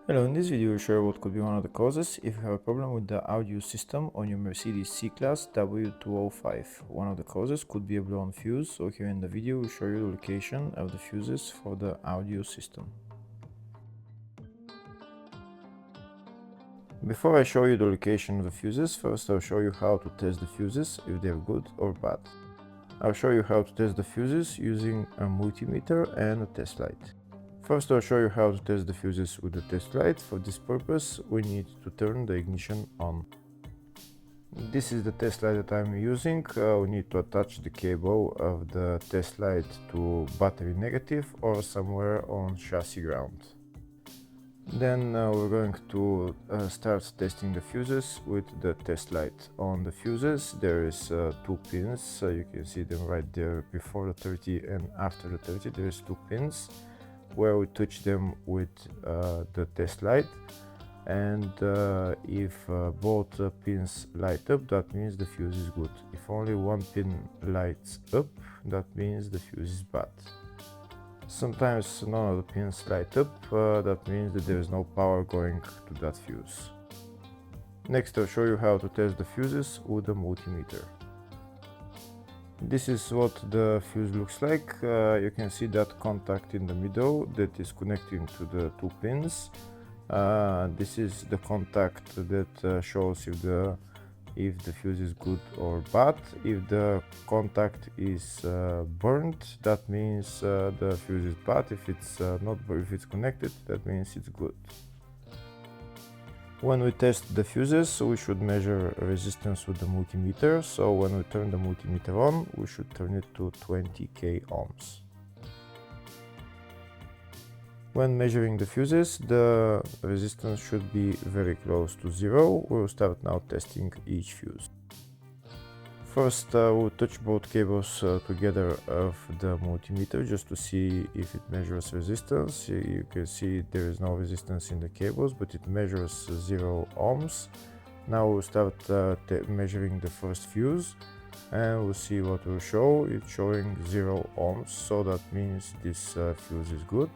Hello, in this video we'll show what could be one of the causes if you have a problem with the audio system on your Mercedes C-Class W205. One of the causes could be a blown fuse, so here in the video we'll show you the location of the fuses for the audio system. Before I show you the location of the fuses, first I'll show you how to test the fuses, if they're good or bad. I'll show you how to test the fuses using a multimeter and a test light. First, I'll show you how to test the fuses with the test light. For this purpose, we need to turn the ignition on. This is the test light that I'm using. We need to attach the cable of the test light to battery negative or somewhere on chassis ground. Then we're going to start testing the fuses with the test light. On the fuses there is two pins, you can see them right there before the 30 and after the 30 there is two pins where we touch them with the test light, and if both pins light up, that means the fuse is good. If only one pin lights up, that means the fuse is bad. Sometimes none of the pins light up, that means that there is no power going to that fuse. Next I'll show you how to test the fuses with a multimeter. This is what the fuse looks like. You can see that contact in the middle that is connecting to the two pins. This is the contact that shows if the fuse is good or bad. If the contact is burned, that means the fuse is bad. If it's if it's connected, that means it's good. When we test the fuses, we should measure resistance with the multimeter. So when we turn the multimeter on, we should turn it to 20k ohms. When measuring the fuses, the resistance should be very close to zero. We'll start now testing each fuse. First, we'll touch both cables together of the multimeter just to see if it measures resistance. You can see there is no resistance in the cables, but it measures 0 ohms. Now we'll start measuring the first fuse, and we'll see what will show. It's showing 0 ohms, so that means this fuse is good.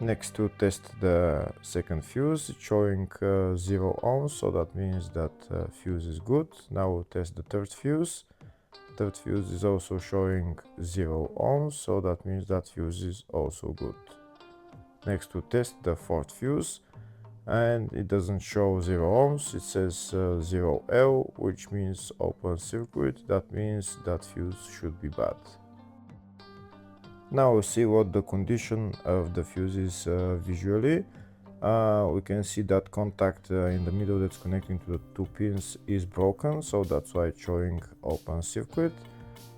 Next, to test the second fuse, it's showing 0 ohms, so that means that fuse is good. Now we'll test the third fuse. Third fuse is also showing 0 ohms, so that means that fuse is also good. Next, to test the fourth fuse, and it doesn't show 0 ohms, it says 0L, which means open circuit. That means that fuse should be bad. Now we'll see what the condition of the fuse is visually. We can see that contact in the middle that's connecting to the two pins is broken, so that's why it's showing open circuit.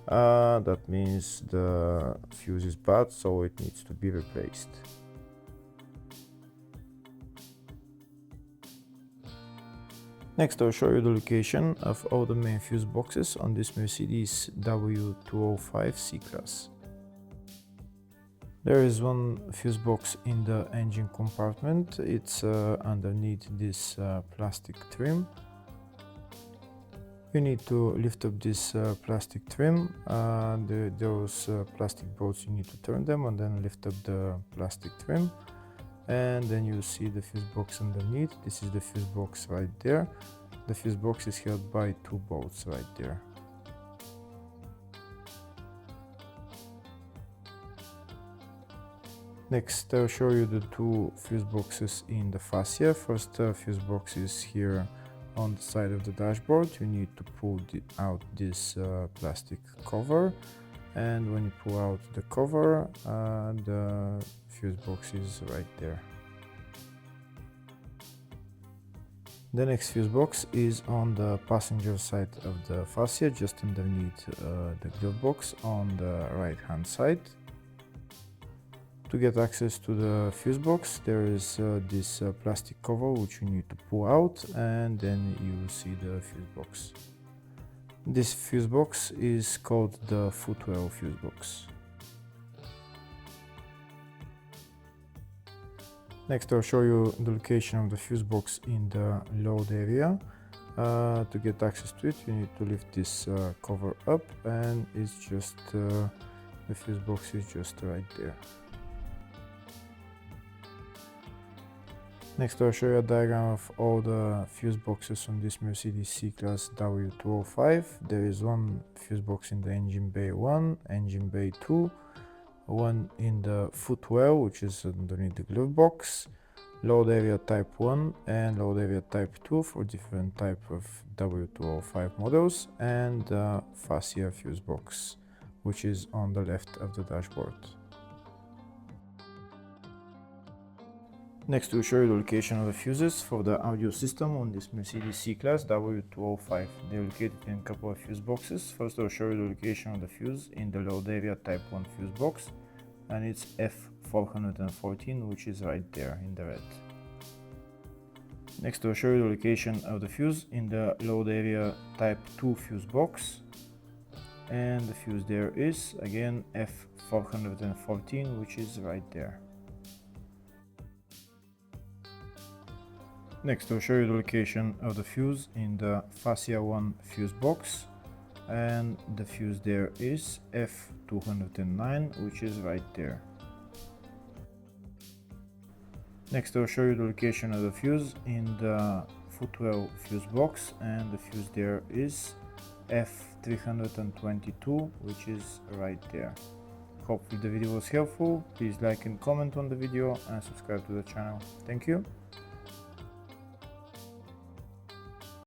That means the fuse is bad, so it needs to be replaced. Next I'll show you the location of all the main fuse boxes on this Mercedes W205 C-Class. There is one fuse box in the engine compartment. It's underneath this plastic trim. You need to lift up this plastic trim. Those plastic bolts, you need to turn them and then lift up the plastic trim. And then you see the fuse box underneath. This is the fuse box right there. The fuse box is held by two bolts right there. Next, I'll show you the two fuse boxes in the fascia. First fuse box is here on the side of the dashboard. You need to pull out this plastic cover, and when you pull out the cover, the fuse box is right there. The next fuse box is on the passenger side of the fascia, just underneath the glove box on the right hand side. To get access to the fuse box, there is this plastic cover which you need to pull out, and then you will see the fuse box. This fuse box is called the footwell fuse box. Next I'll show you the location of the fuse box in the load area. To get access to it, you need to lift this cover up, and it's just the fuse box is just right there. Next I'll show you a diagram of all the fuse boxes on this Mercedes C-Class W205. There is one fuse box in the engine bay 1, engine bay 2, one in the footwell, which is underneath the glove box, load area type 1 and load area type 2 for different type of W205 models, and the fascia fuse box, which is on the left of the dashboard. Next we'll show you the location of the fuses for the audio system on this Mercedes C-Class W205. They're located in a couple of fuse boxes. First I'll show you the location of the fuse in the load area type 1 fuse box, and it's F414, which is right there in the red. Next I'll show you the location of the fuse in the load area type 2 fuse box, and the fuse there is again F414, which is right there. Next I'll show you the location of the fuse in the fascia 1 fuse box, and the fuse there is F209, which is right there. Next I'll show you the location of the fuse in the footwell fuse box, and the fuse there is F322, which is right there. Hopefully the video was helpful. Please like and comment on the video and subscribe to the channel. Thank you.